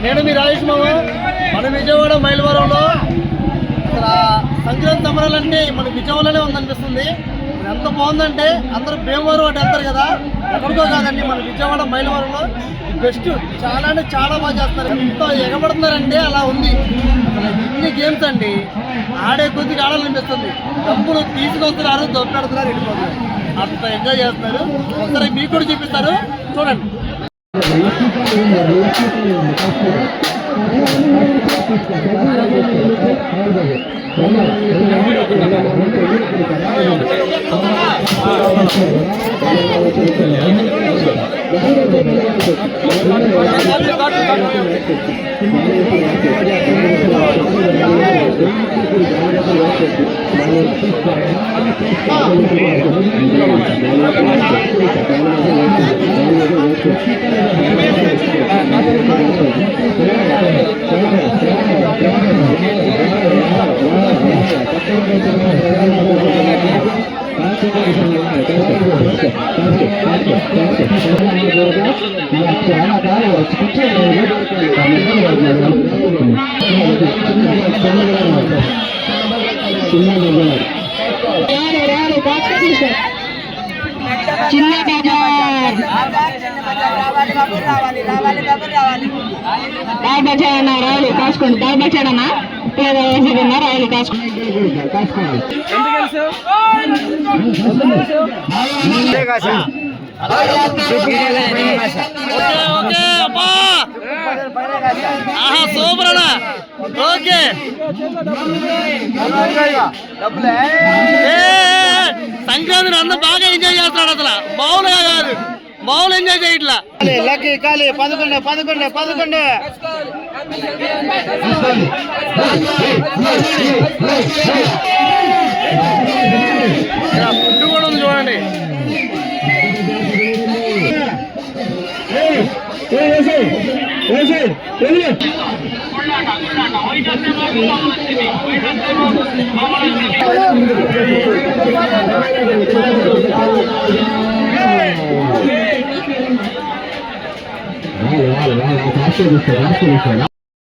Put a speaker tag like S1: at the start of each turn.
S1: నేను మీ రాజేష్ మామ. మన విజయవాడ మైలవరంలో సంక్రాంతి సంబరాలన్నీ మన విజయవాడలోనే ఉందనిపిస్తుంది. ఎంత బాగుందంటే అందరూ భీమవరం అటు వెళ్తారు కదా, ఎక్కడికో కాదండి మన విజయవాడ మైలవరంలో బెస్ట్. చాలా అంటే చాలా బాగా చేస్తారు. ఎంత ఎగబడుతున్నారంటే అలా ఉంది. ఇన్ని గేమ్స్ అండి ఆడే కొద్దిగా ఆడాలనిపిస్తుంది. డబ్బులు తీసుకొస్తున్నారు, దొబ్బెడుతున్నారు, వెళ్ళిపోతున్నారు. అంత ఎంజాయ్ చేస్తున్నారు. ఒకసారి మీకు కూడా చూపిస్తారు, చూడండి.
S2: రావాలి కాసుకోండి. దాబచ్చాడన్నా రావాలి కాసుకోండి.
S1: సూపర్ అన్నా. ఓకే సంక్రాంతిని అందరూ బాగా ఎంజాయ్ చేస్తున్నాడు. అసలు మామూలుగా కాదు, మామూలు ఎంజాయ్ చేయట్లా. లక్కీ ఖాళీ 11 11 11 ఫుడ్ కూడా ఉంది చూడండి.